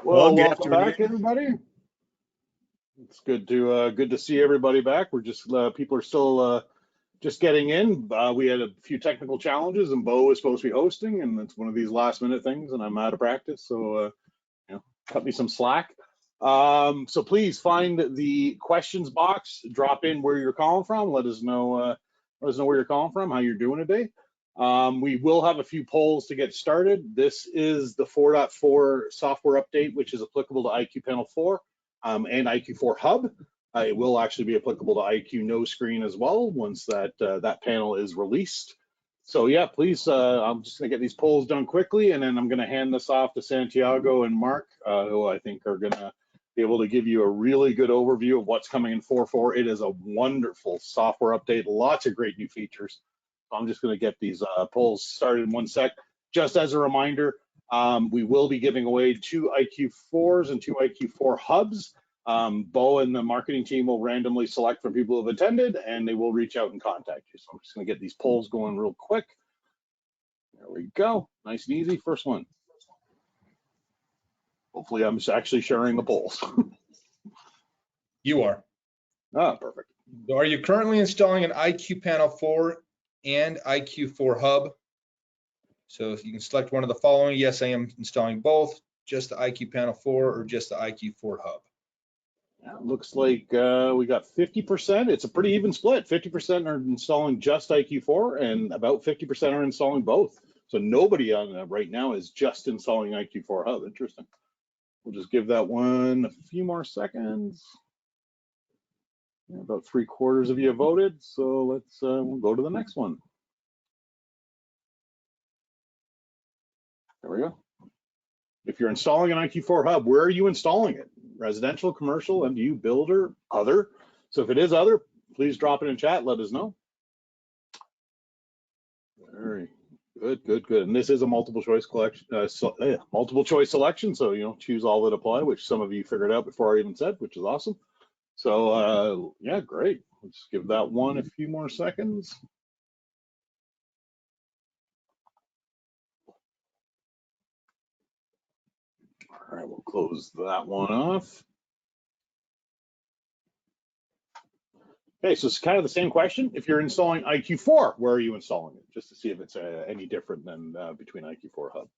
Well, Good welcome back, afternoon. everybody. It's good to see everybody back. We're just people are still just getting in. We had a few technical challenges, and Bo was supposed to be hosting, and it's one of these last minute things, and I'm out of practice, so cut me some slack. So please find the questions box, drop in where you're calling from. Let us know where you're calling from, how you're doing today. We will have a few polls to get started. This is the 4.4 software update, which is applicable to IQ Panel 4 and IQ4 Hub. It will actually be applicable to IQ No Screen as well once that panel is released. So yeah, please, I'm just gonna get these polls done quickly, and then I'm gonna hand this off to Santiago and Mark, who I think are gonna be able to give you a really good overview of what's coming in 4.4. It is a wonderful software update, lots of great new features. I'm just going to get these polls started in one sec. Just as a reminder, we will be giving away 2 IQ4s and 2 IQ4 hubs. Bo and the marketing team will randomly select from people who have attended, and they will reach out and contact you. So I'm just going to get these polls going real quick. There we go. Nice and easy. First one. Hopefully I'm actually sharing the polls. You are. Ah, perfect. So are you currently installing an IQ Panel 4 and IQ4 Hub? So you can select one of the following. Yes, I am installing both, just the IQ Panel 4 or just the IQ4 Hub. Yeah, looks like we got 50%. It's a pretty even split. 50% are installing just IQ4 and about 50% are installing both. So nobody on right now is just installing IQ4 Hub. Interesting. We'll just give that one a few more seconds. Yeah, about 3/4 of you voted. So let's we'll go to the next one. There we go. If you're installing an IQ4 Hub, where are you installing it? Residential, commercial, MDU, builder, other? So if it is other, please drop it in chat, let us know. Very good. And this is a multiple choice collection, multiple choice selection. So, choose all that apply, which some of you figured out before I even said, which is awesome. So yeah, great. Let's give that one a few more seconds. All right, we'll close that one off. Okay, so it's kind of the same question. If you're installing IQ4, where are you installing it? Just to see if it's any different than between IQ4 Hub.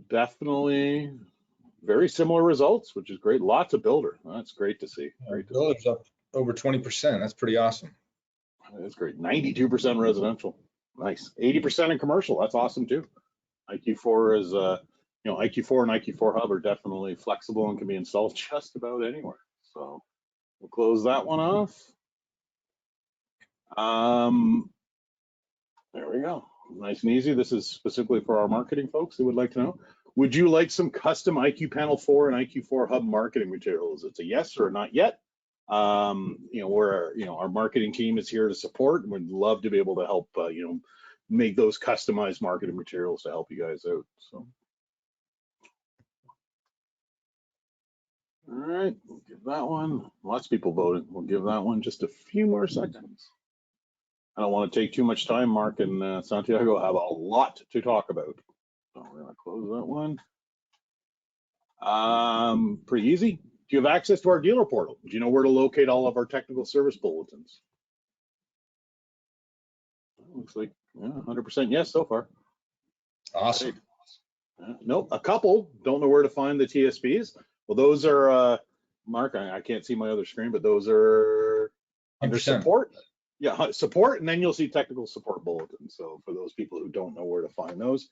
Definitely very similar results, which is great. Lots of builder. That's great to see. Builder's up over 20%. That's pretty awesome. That's great. 92% residential. Nice. 80% in commercial. That's awesome too. IQ4 is, IQ4 and IQ4 Hub are definitely flexible and can be installed just about anywhere. So we'll close that one off. There we go. Nice and easy. This is specifically for our marketing folks who would like to know. Would you like some custom IQ Panel 4 and IQ4 Hub marketing materials? It's a yes or a not yet. Our marketing team is here to support, and we'd love to be able to help, make those customized marketing materials to help you guys out. So, all right, we'll give that one. Lots of people voted. We'll give that one just a few more seconds. I don't want to take too much time. Mark and Santiago have a lot to talk about. So we're gonna close that one. Pretty easy. Do you have access to our dealer portal? Do you know where to locate all of our technical service bulletins? Looks like 100% yes so far. Awesome. Nope, a couple don't know where to find the TSPs. Well, those are, Mark, I can't see my other screen, but those are under 100%. support. Yeah, support, and then you'll see technical support bulletins. So for those people who don't know where to find those,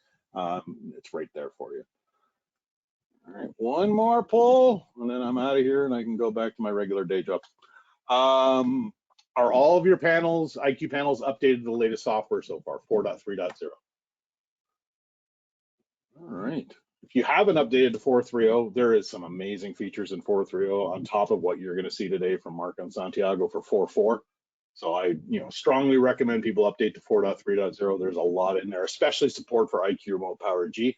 it's right there for you. All right, one more poll, and then I'm out of here, and I can go back to my regular day job. Are all of your panels, IQ panels, updated to the latest software so far, 4.3.0? All right. If you haven't updated to 4.3.0, there is some amazing features in 4.3.0 on top of what you're going to see today from Mark and Santiago for 4.4. So I, strongly recommend people update to 4.3.0. There's a lot in there, especially support for IQ Remote Power G.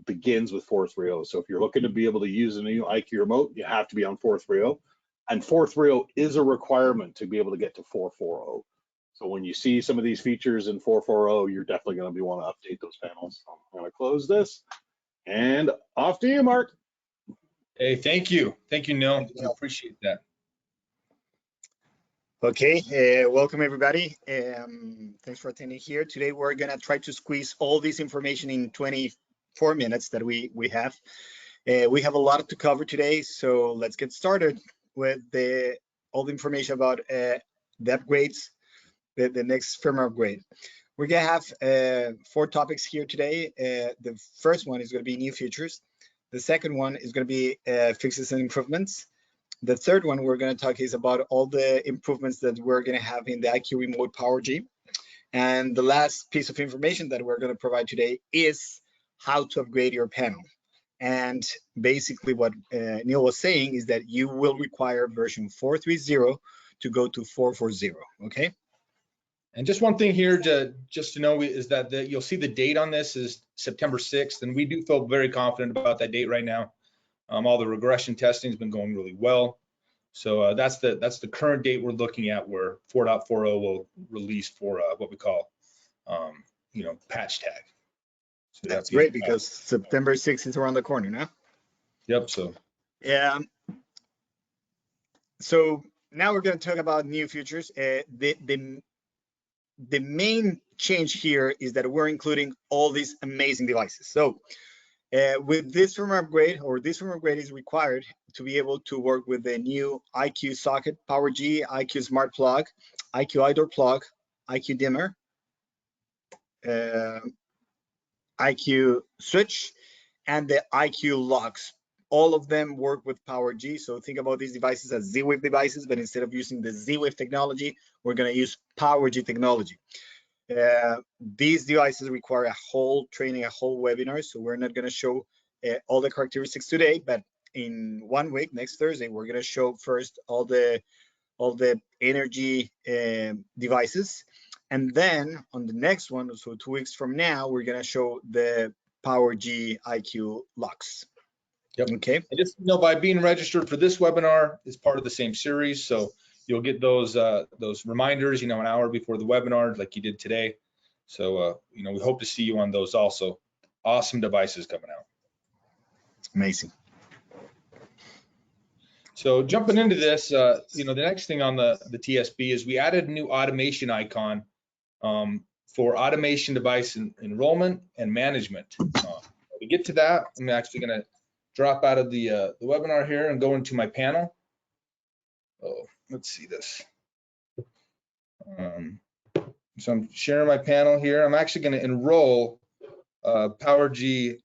Begins with 4.3.0. So if you're looking to be able to use a new IQ remote, you have to be on 4.3.0. And 4.3.0 is a requirement to be able to get to 4.4.0. So when you see some of these features in 4.4.0, you're definitely going to want to update those panels. So I'm going to close this and off to you, Mark. Hey, thank you. Thank you, Neil. I appreciate that. Okay, welcome everybody. Thanks for attending here. Today we're gonna try to squeeze all this information in 24 minutes that we have. We have a lot to cover today, so let's get started with all the information about the upgrades, the next firmware upgrade. We're gonna have 4 topics here today. The first one is gonna be new features. The second one is gonna be fixes and improvements. The third one we're going to talk is about all the improvements that we're going to have in the IQ Remote PowerG. And the last piece of information that we're going to provide today is how to upgrade your panel. And basically what Neil was saying is that you will require version 4.3.0 to go to 4.4.0, okay? And just one thing here just to know is that you'll see the date on this is September 6th, and we do feel very confident about that date right now. All the regression testing has been going really well. So that's the current date we're looking at where 4.4.0 will release for what we call, patch tag. So that's great because September 6th is around the corner now. Yep. So yeah. So now we're going to talk about new features. The main change here is that we're including all these amazing devices. So with this firmware upgrade, or this firmware upgrade is required to be able to work with the new IQ socket PowerG, IQ Smart Plug, IQ Outdoor Plug, IQ Dimmer, IQ Switch, and the IQ Locks. All of them work with PowerG. So think about these devices as Z-Wave devices, but instead of using the Z-Wave technology, we're going to use PowerG technology. These devices require a whole training, a whole webinar, so we're not going to show all the characteristics today, but in 1 week, next Thursday, we're going to show first all the energy devices, and then on the next one, so 2 weeks from now, we're going to show the PowerG IQ Locks. Yep. Okay. And just by being registered for this webinar is part of the same series, so you'll get those reminders, an hour before the webinar, like you did today. So, we hope to see you on those also. Awesome devices coming out. Amazing. So jumping into this, the next thing on the TSB is we added a new automation icon for automation device enrollment and management. To get to that, I'm actually going to drop out of the webinar here and go into my panel. Oh, let's see this. So I'm sharing my panel here. I'm actually going to enroll PowerG,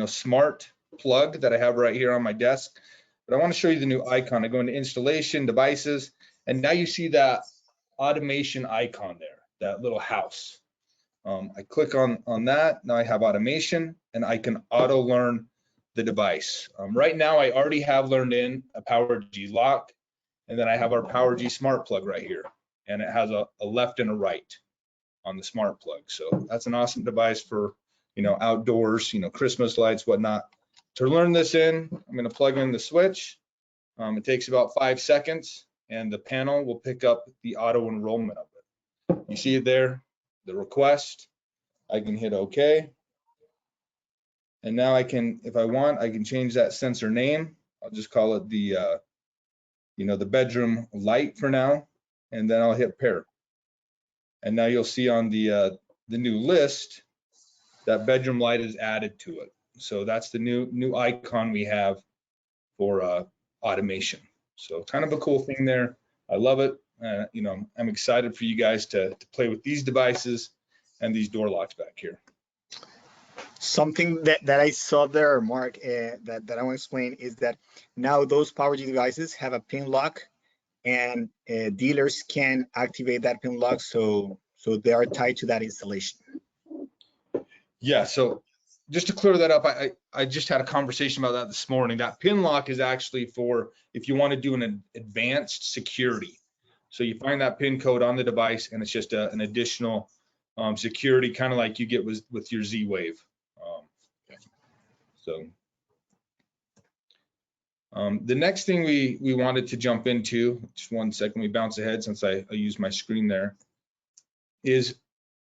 smart plug that I have right here on my desk. But I want to show you the new icon. I go into installation, devices, and now you see that automation icon there, that little house. I click on that. Now I have automation, and I can auto learn the device. Right now, I already have learned in a PowerG lock, and then I have our PowerG smart plug right here, and it has a left and a right on the smart plug. So that's an awesome device for, outdoors, Christmas lights, whatnot. To learn this in, I'm going to plug in the switch. It takes about 5 seconds, and the panel will pick up the auto enrollment of it. You see it there, the request. I can hit OK. And now I can, if I want, I can change that sensor name. I'll just call it the, the bedroom light for now, and then I'll hit pair. And now you'll see on the new list that bedroom light is added to it. So that's the new icon we have for automation. So kind of a cool thing there. I love it. I'm excited for you guys to play with these devices and these door locks back here. Something that I saw there, Mark, that I want to explain is that now those PowerG devices have a pin lock, and dealers can activate that pin lock, so they are tied to that installation. Yeah, so just to clear that up, I just had a conversation about that this morning. That pin lock is actually for if you want to do an advanced security. So you find that pin code on the device, and it's just an additional security, kind of like you get with your Z-Wave. The next thing we wanted to jump into, just 1 second, we bounce ahead since I used my screen there, is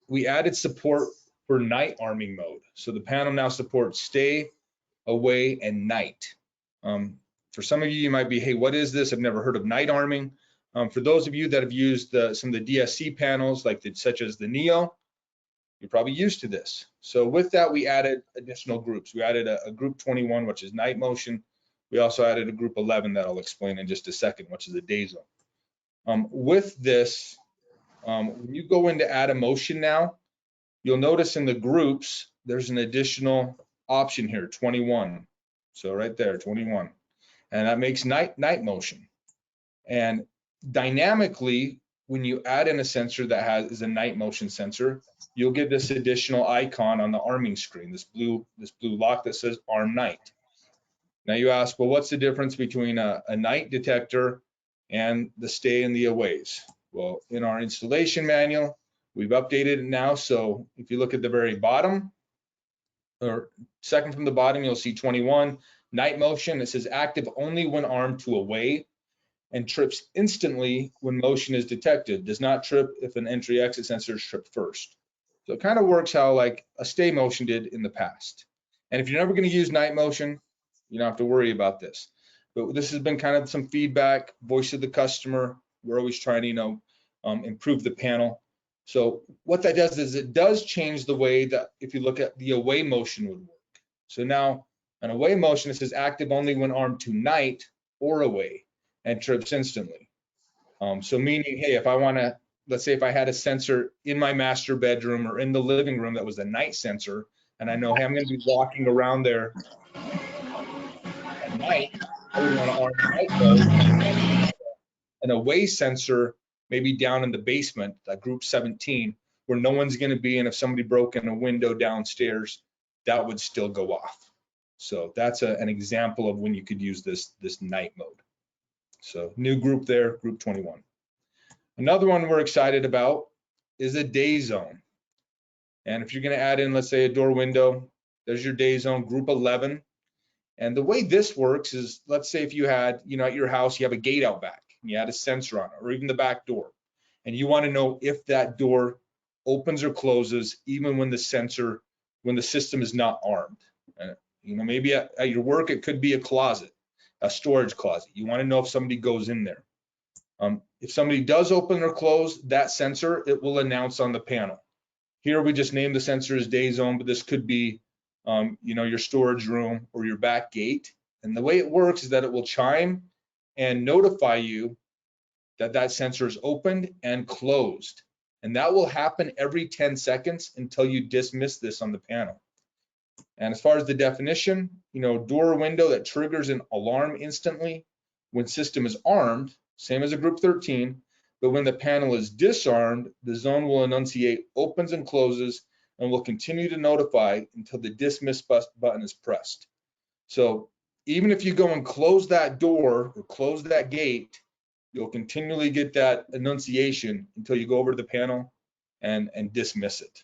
we added support for night arming mode. So the panel now supports stay, away, and night. For some of you might be, hey, what is this? I've never heard of night arming. For those of you that have used some of the DSC panels, such as the Neo, you're probably used to this. So with that, we added additional groups. We added a group 21, which is night motion. We also added a group 11 that I'll explain in just a second, which is a day zone. With this, when you go into add a motion now, you'll notice in the groups, there's an additional option here, 21. So right there, 21. And that makes night motion. And dynamically, when you add in a sensor that is a night motion sensor, you'll get this additional icon on the arming screen, this blue lock that says arm night. Now you ask, well, what's the difference between a night detector and the stay and the aways? Well, in our installation manual, we've updated it now. So if you look at the very bottom, or second from the bottom, you'll see 21, night motion. It says active only when armed to away, and trips instantly when motion is detected. Does not trip if an entry exit sensor is tripped first. So it kind of works how like a stay motion did in the past. And if you're never going to use night motion, you don't have to worry about this. But this has been kind of some feedback, voice of the customer. We're always trying to, improve the panel. So what that does is it does change the way that if you look at the away motion would work. So now an away motion, it says active only when armed to night or away and trips instantly. So meaning, hey, if I want to, let's say if I had a sensor in my master bedroom or in the living room that was a night sensor, and I know, hey, I'm going to be walking around there at night, I would want to arm night mode. An away sensor, maybe down in the basement, that group 17, where no one's going to be, and if somebody broke in a window downstairs, that would still go off. So that's an example of when you could use this night mode. So new group there, group 21. Another one we're excited about is a day zone. And if you're going to add in, let's say, a door window, there's your day zone, group 11. And the way this works is, let's say if you had, at your house, you have a gate out back, and you had a sensor on it, or even the back door, and you want to know if that door opens or closes, even when the system is not armed. Maybe at your work, it could be a closet, a storage closet. You want to know if somebody goes in there. If somebody does open or close that sensor, it will announce on the panel. Here we just named the sensor as day zone, but this could be, your storage room or your back gate. And the way it works is that it will chime and notify you that that sensor is opened and closed. And that will happen every 10 seconds until you dismiss this on the panel. And as far as the definition, door or window that triggers an alarm instantly when system is armed, same as a group 13, but when the panel is disarmed, the zone will enunciate opens and closes and will continue to notify until the dismiss button is pressed. So even if you go and close that door or close that gate, you'll continually get that enunciation until you go over to the panel and dismiss it.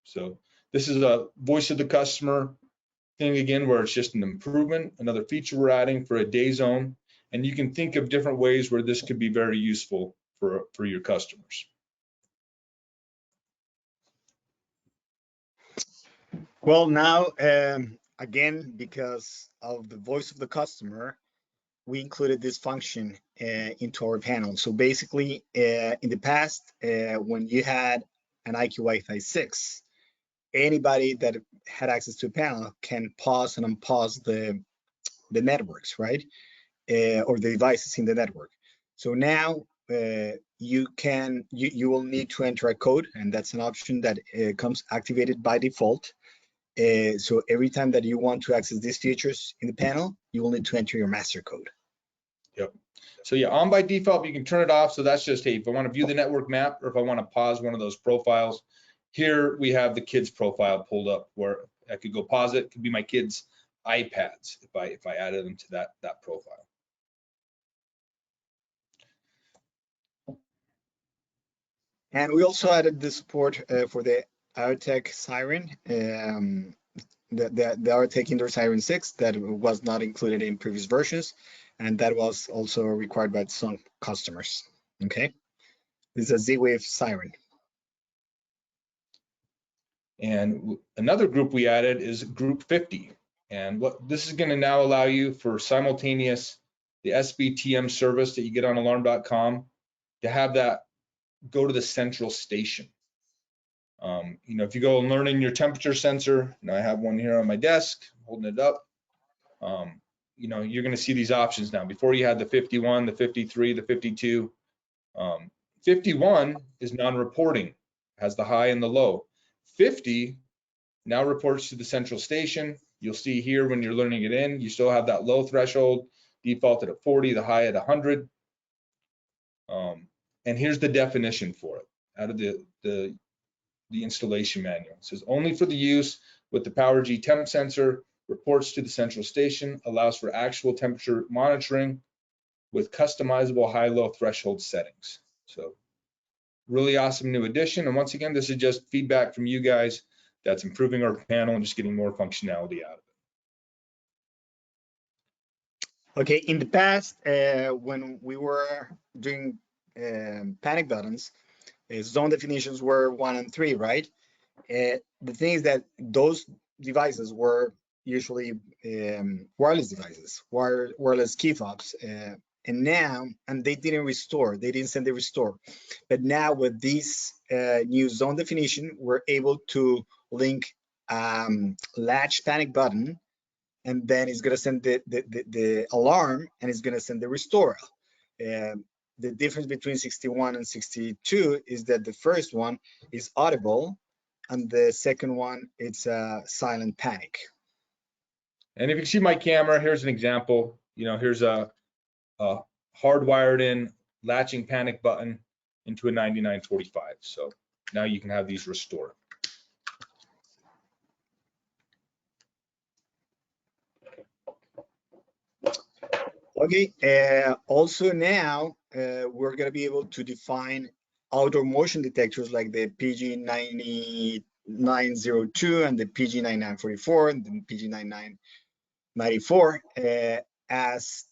So this is a voice of the customer thing again, where it's just an improvement, another feature we're adding for a day zone. And you can think of different ways where this could be very useful for your customers. Well, now, again, because of the voice of the customer, we included this function into our panel. So basically, in the past, when you had an IQ Wi-Fi 6, anybody that had access to a panel can pause and unpause the networks, right? Or the devices in the network. So now you will need to enter a code, and that's an option that comes activated by default. So every time that you want to access these features in the panel, you will need to enter your master code. Yep. So yeah, on by default, you can turn it off. So that's just, hey, if I want to view the network map, or if I want to pause one of those profiles, here we have the kids profile pulled up where I could go pause it. It could be my kids' iPads if I added them to that profile. And we also added the support for the AirTech Siren, the AirTech Indoor Siren 6 that was not included in previous versions. and that was also required by some customers. Okay, this is a Z-Wave siren. And another group we added is group 50. And what this is going to now allow you for simultaneous, the SBTM service that you get on alarm.com, to have that go to the central station. You know, if you go and learn in your temperature sensor, and I have one here on my desk, holding it up, you know, you're going to see these options now. Before you had the 51, the 53, the 52. 51 is non-reporting, has the high and the low. 50 now reports to the central station. You'll see here when you're learning it in, you still have that low threshold defaulted at 40, the high at 100. And here's the definition for it out of the installation manual. It says only for the use with the PowerG temp sensor, reports to the central station, allows for actual temperature monitoring with customizable high-low threshold settings. So really awesome new addition. And once again, this is just feedback from you guys that's improving our panel and just getting more functionality out of it. Okay, in the past, when we were doing panic buttons, zone definitions were 1 and 3, right? The thing is that those devices were usually wireless devices, wireless key fobs, and they didn't restore, they didn't send the restore. But now with this new zone definition, we're able to link latch panic button, and then it's gonna send the alarm, and it's gonna send the restore. The difference between 61 and 62 is that the first one is audible, and the second one, it's a silent panic. And if you see my camera, here's an example. You know, here's a hardwired in latching panic button into a 9945. So now you can have these restore. Okay, also now we're gonna be able to define outdoor motion detectors like the PG9902 and the PG9944 and the PG9994 as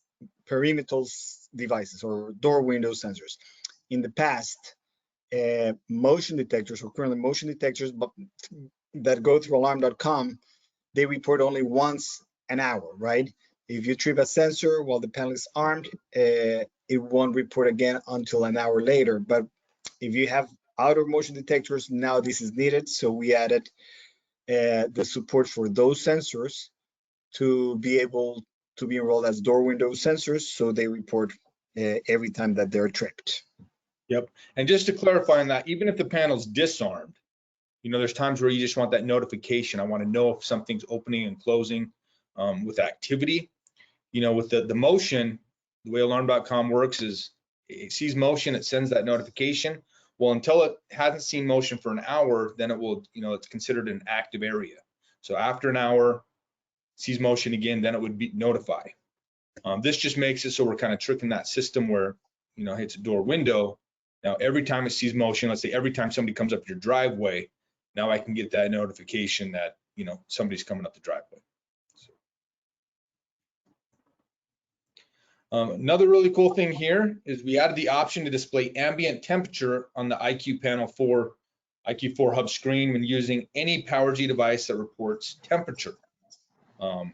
perimeter devices or door window sensors. In the past, motion detectors, or currently motion detectors that go through alarm.com, they report only once an hour, right? If you trip a sensor while the panel is armed, it won't report again until an hour later. But if you have outdoor motion detectors, now this is needed. So we added the support for those sensors to be able to be enrolled as door window sensors, so they report every time that they're tripped. Yep. And just to clarify on that, even if the panel's disarmed, you know, there's times where you just want that notification. I want to know if something's opening and closing with activity. You know, with the motion, the way alarm.com works is it sees motion, it sends that notification. Well, until it hasn't seen motion for an hour, then it will, you know, it's considered an active area. So after an hour, sees motion again, then it would be notify. This just makes it so we're kind of tricking that system where, you know, hits a door window. Now, every time it sees motion, let's say every time somebody comes up your driveway, now I can get that notification that, you know, somebody's coming up the driveway. Another really cool thing here is we added the option to display ambient temperature on the IQ4 hub screen when using any PowerG device that reports temperature. I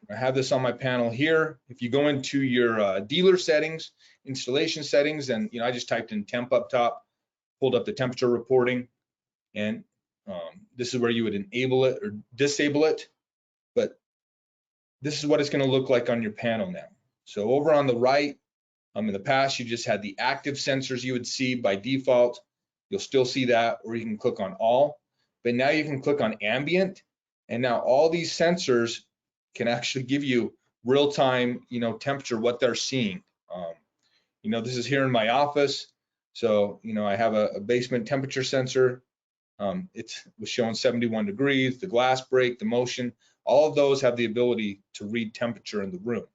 have this on my panel here. If you go into your dealer settings, installation settings, and you know, I just typed in temp up top, pulled up the temperature reporting, and this is where you would enable it or disable it. But this is what it's going to look like on your panel now. So over on the right, in the past, you just had the active sensors you would see by default. You'll still see that, or you can click on all. But now you can click on ambient, and now all these sensors can actually give you real-time, you know, temperature, what they're seeing. You know, this is here in my office. So, you know, I have a basement temperature sensor. It was showing 71 degrees, the glass break, the motion, all of those have the ability to read temperature in the room.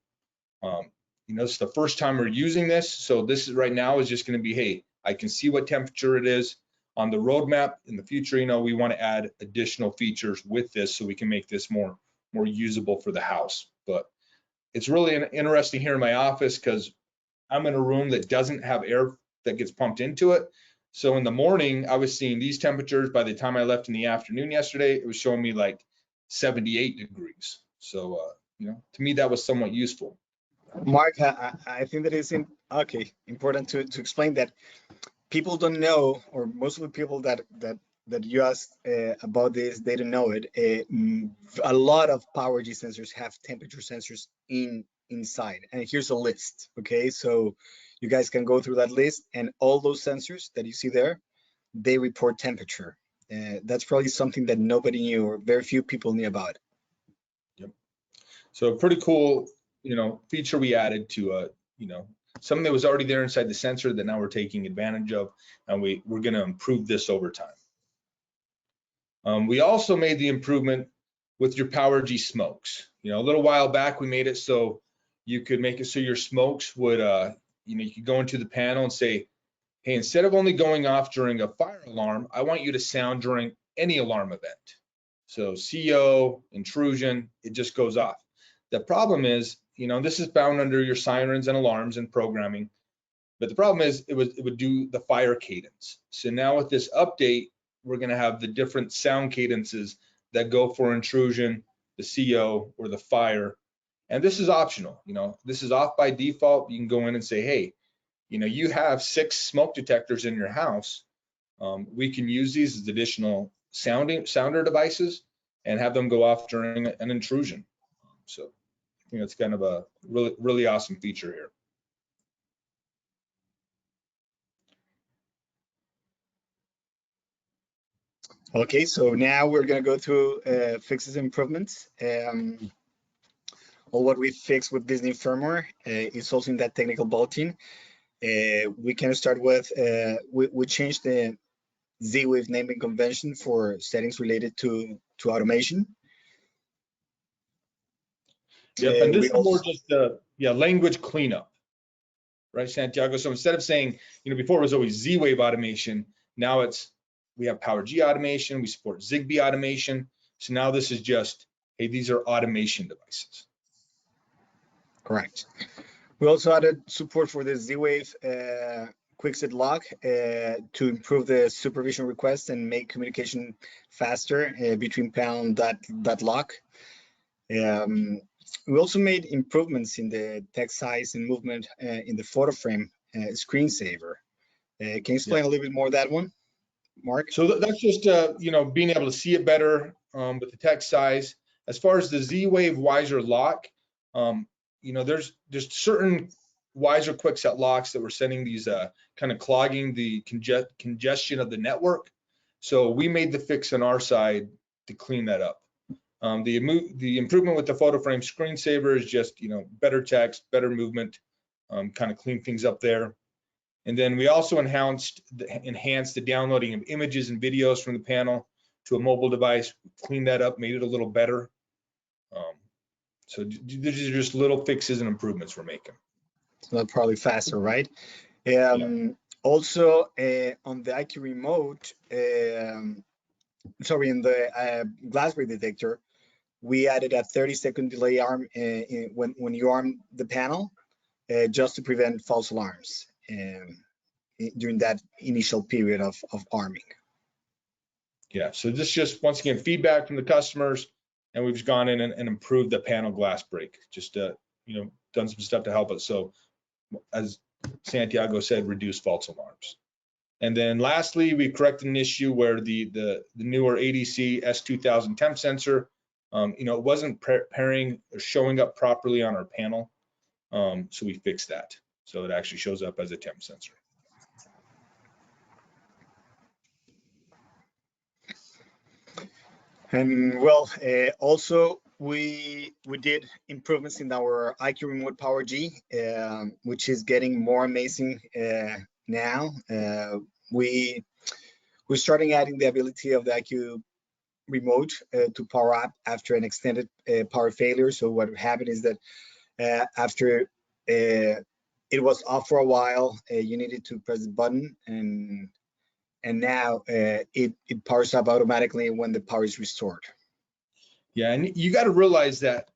You know, it's the first time we're using this. So this is right now is just going to be, hey, I can see what temperature it is on the roadmap. In the future, you know, we want to add additional features with this so we can make this more usable for the house. But it's really interesting here in my office because I'm in a room that doesn't have air that gets pumped into it. So in the morning, I was seeing these temperatures. By the time I left in the afternoon yesterday, it was showing me like 78 degrees. So, to me, that was somewhat useful. Mark, I think that is important to explain that people don't know, or most of the people that you asked about this, they don't know it. A lot of PowerG sensors have temperature sensors inside, and here's a list. Okay, so you guys can go through that list, and all those sensors that you see there, they report temperature. That's probably something that nobody knew, or very few people knew about. Yep. So pretty cool, feature we added to something that was already there inside the sensor that now we're taking advantage of, and we're going to improve this over time. We also made the improvement with your PowerG smokes. A little while back we made it so you could make it so your smokes would, you could go into the panel and say, hey, instead of only going off during a fire alarm, I want you to sound during any alarm event. So CO, intrusion, it just goes off. The problem is, this is bound under your sirens and alarms and programming, but the problem is it would do the fire cadence. So now with this update, we're going to have the different sound cadences that go for intrusion, the CO, or the fire. And this is optional. This is off by default. You can go in and say, hey, you have 6 smoke detectors in your house. We can use these as additional sounder devices and have them go off during an intrusion. So it's kind of a really, really awesome feature here. Okay, so now we're going to go through fixes and improvements. All what we fixed with this new firmware is also in that technical bulletin. We can start with, we changed the Z-Wave naming convention for settings related to automation. Yep, and this is more just language cleanup, right, Santiago? So instead of saying, before it was always Z-Wave automation, now we have PowerG automation, we support Zigbee automation. So now this is just, hey, these are automation devices. Correct. We also added support for the Z-Wave quick-set lock to improve the supervision request and make communication faster between panel and that lock. We also made improvements in the text size and movement in the photo frame screensaver. Can you explain a little bit more of that one, Mark? So that's just being able to see it better with the text size. As far as the Z-Wave Wiser lock, there's certain Wiser quick-set locks that were sending these kind of clogging the congestion of the network. So we made the fix on our side to clean that up. The improvement with the photo frame screensaver is just better text, better movement, kind of clean things up there. And then we also enhanced the downloading of images and videos from the panel to a mobile device, cleaned that up, made it a little better. So these are just little fixes and improvements we're making. So probably faster, right? Also, on the IQ remote, in the glass break detector, we added a 30-second delay arm when you arm the panel, just to prevent false alarms during that initial period of arming. Yeah, so this just, once again, feedback from the customers, and we've gone in and improved the panel glass break, just done some stuff to help us. So as Santiago said, reduce false alarms. And then lastly, we corrected an issue where the newer ADC S2000 temp sensor, it wasn't pairing or showing up properly on our panel. So we fixed that. So it actually shows up as a temp sensor. And also we did improvements in our IQ Remote PowerG, which is getting more amazing now. We're starting adding the ability of the IQ Remote to power up after an extended power failure. So what happened is that after it was off for a while, you needed to press the button, and now it powers up automatically when the power is restored. Yeah, and you got to realize that,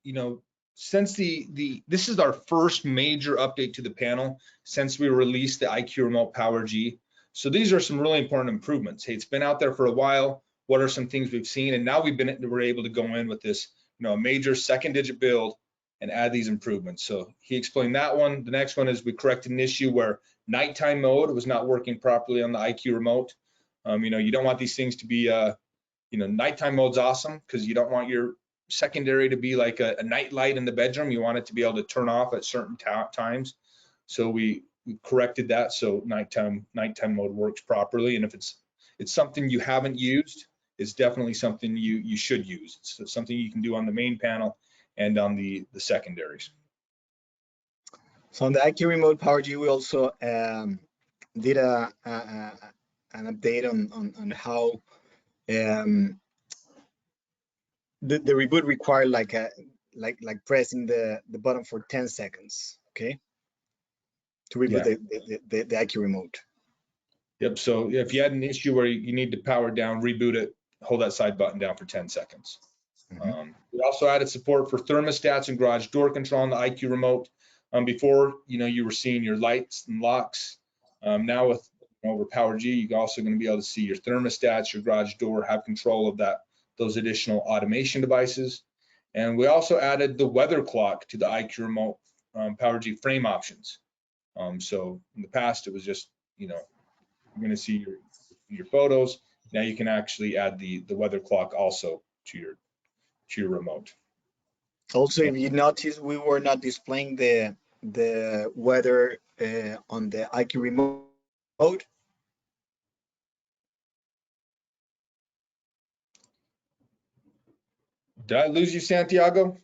since this is our first major update to the panel since we released the IQ Remote Power G. So these are some really important improvements. Hey, it's been out there for a while. What are some things we've seen? And now we're able to go in with this, a major second digit build and add these improvements. So he explained that one. The next one is we corrected an issue where nighttime mode was not working properly on the IQ Remote. You don't want these things to be, nighttime mode's awesome because you don't want your secondary to be like a night light in the bedroom. You want it to be able to turn off at certain times. So we corrected that so nighttime mode works properly. And if it's something you haven't used, it's definitely something you should use. It's something you can do on the main panel and on the secondaries. So on the IQ Remote Power G, we also did an update on how the reboot required like pressing the button for 10 seconds, okay, to reboot the IQ Remote. Yep. So if you had an issue where you need to power down, reboot it, hold that side button down for 10 seconds. We also added support for thermostats and garage door control on the IQ Remote. Before, you were seeing your lights and locks. Now with over Power G, you're also going to be able to see your thermostats, your garage door, have control of those additional automation devices. And we also added the weather clock to the IQ Remote Power G frame options. So in the past, it was just, you're going to see your photos. Now you can actually add the weather clock also to your remote. Also, if you notice, we were not displaying the weather on the IQ Remote. Did I lose you, Santiago?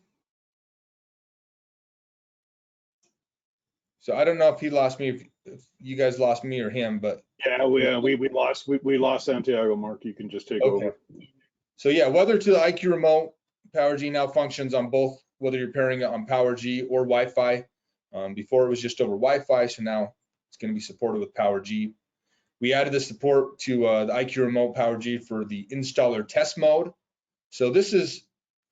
So I don't know if he lost me, if you guys lost me or him, but yeah, we lost Santiago. Mark, you can just take over. So yeah, weather to the IQ Remote Power G now functions on both, whether you're pairing it on Power G or Wi-Fi. Before it was just over Wi-Fi, so now it's going to be supported with Power G. We added the support to the IQ Remote Power G for the installer test mode. So this is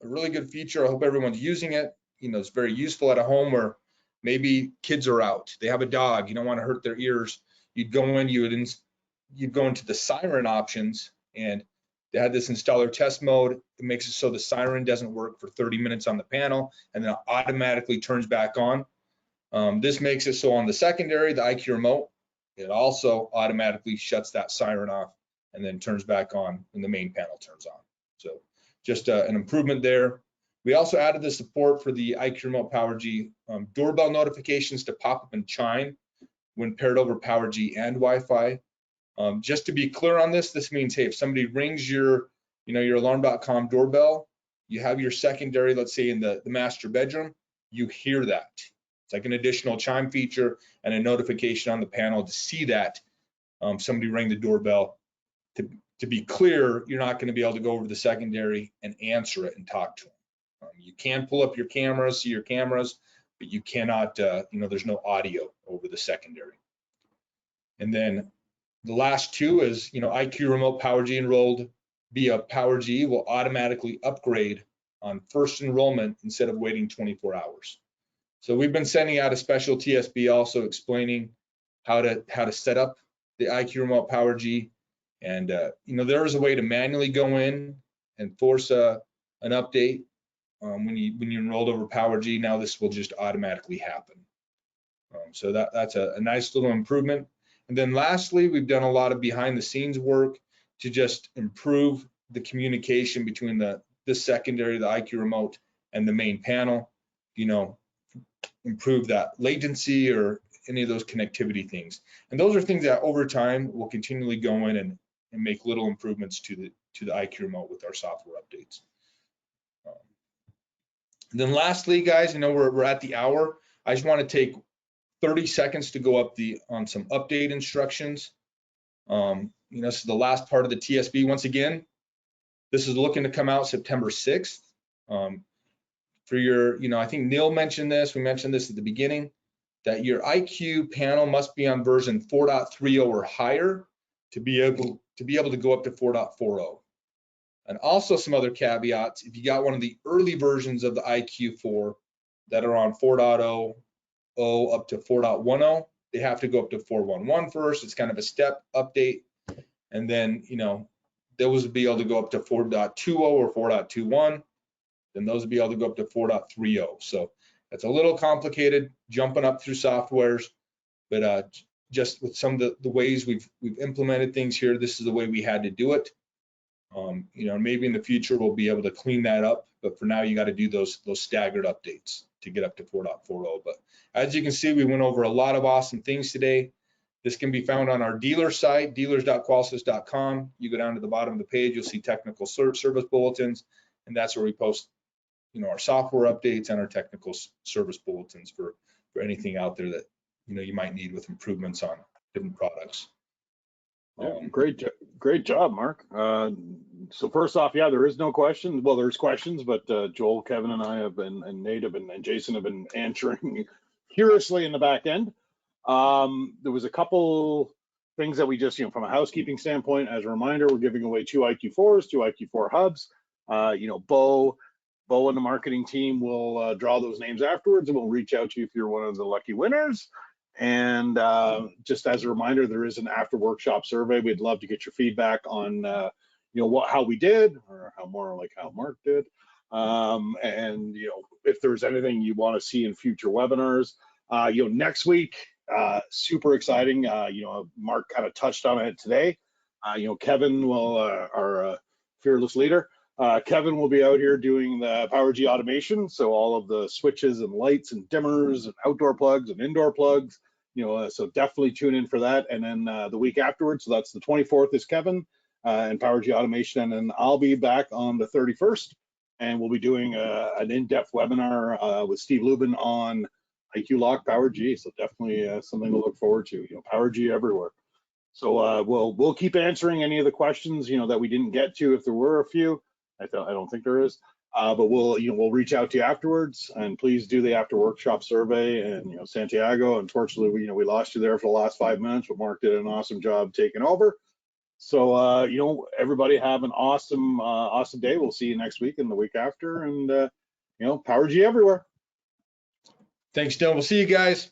a really good feature. I hope everyone's using it. It's very useful at a home where maybe kids are out, they have a dog, you don't want to hurt their ears. You'd go into the siren options, and they had this installer test mode. It makes it so the siren doesn't work for 30 minutes on the panel and then it automatically turns back on. This makes it so on the secondary, the IQ Remote, it also automatically shuts that siren off and then turns back on when the main panel turns on. So just an improvement there. We also added the support for the IQ Remote Power G doorbell notifications to pop up and chime when paired over Power G and Wi-Fi. Just to be clear on this means, hey, if somebody rings your alarm.com doorbell, you have your secondary, let's say in the master bedroom, you hear that. It's like an additional chime feature and a notification on the panel to see that somebody rang the doorbell. To be clear, you're not going to be able to go over to the secondary and answer it and talk to them. You can pull up your cameras, see your cameras, but you cannot, there's no audio over the secondary. And then the last two is, IQ Remote Power G enrolled via Power G will automatically upgrade on first enrollment instead of waiting 24 hours. So we've been sending out a special TSB also explaining how to set up the IQ Remote Power G. And, there is a way to manually go in and force an update when you enrolled over Power G. Now this will just automatically happen. So that's a nice little improvement. And then lastly, we've done a lot of behind the scenes work to just improve the communication between the secondary, the IQ Remote, and the main panel, improve that latency or any of those connectivity things. And those are things that over time will continually go in and make little improvements to the IQ Remote with our software updates. And then lastly, guys, we're at the hour. I just want to take 30 seconds to go on some update instructions. This is the last part of the TSB. Once again, this is looking to come out September 6th. For your, I think Neil mentioned this, we mentioned this at the beginning, that your IQ panel must be on version 4.30 or higher to be able to go up to 4.40. And also some other caveats, if you got one of the early versions of the IQ4, that are on 4.0 up to 4.10. They have to go up to 4.11 first. It's kind of a step update. And then, you know, those would be able to go up to 4.20 or 4.21. Then those would be able to go up to 4.30. So that's a little complicated jumping up through softwares, but just with some of the ways we've implemented things here, this is the way we had to do it. You know, maybe in the future we'll be able to clean that up, but for now you got to do those staggered updates to get up to 4.40. But as you can see, we went over a lot of awesome things today. This can be found on our dealer site, dealers.qualsys.com. You go down to the bottom of the page, you'll see technical service bulletins, and that's where we post, you know, our software updates and our technical service bulletins for anything out there that, you know, you might need with improvements on different products. Yeah, great job, Mark. So first off, yeah, there is no question. Well, there's questions, but Joel, Kevin, and I have been, and Nate have been, and Jason have been answering furiously in the back end. There was a couple things that we just, you know, from a housekeeping standpoint, as a reminder, we're giving away 2 IQ4s, 2 IQ4 hubs. You know, Bo and the marketing team will draw those names afterwards, and we'll reach out to you if you're one of the lucky winners. And just as a reminder, there is an after workshop survey. We'd love to get your feedback on, you know, how we did, or how Mark did. And, you know, if there's anything you want to see in future webinars. You know, next week, super exciting. You know, Mark kind of touched on it today. You know, Kevin will, our fearless leader, Kevin will be out here doing the PowerG automation. So all of the switches and lights and dimmers and outdoor plugs and indoor plugs, you know, so definitely tune in for that. And then the week afterwards, so that's the 24th is Kevin and PowerG automation. And then I'll be back on the 31st, and we'll be doing an in-depth webinar with Steve Lubin on IQ Lock PowerG. So definitely something to look forward to, you know, PowerG everywhere. So we'll keep answering any of the questions, you know, that we didn't get to, if there were a few. I don't think there is, but we'll reach out to you afterwards, and please do the after workshop survey. And, you know, Santiago, unfortunately, we lost you there for the last 5 minutes, but Mark did an awesome job taking over. So, you know, everybody have an awesome day. We'll see you next week and the week after, and, you know, PowerG everywhere. Thanks, Dylan. We'll see you guys.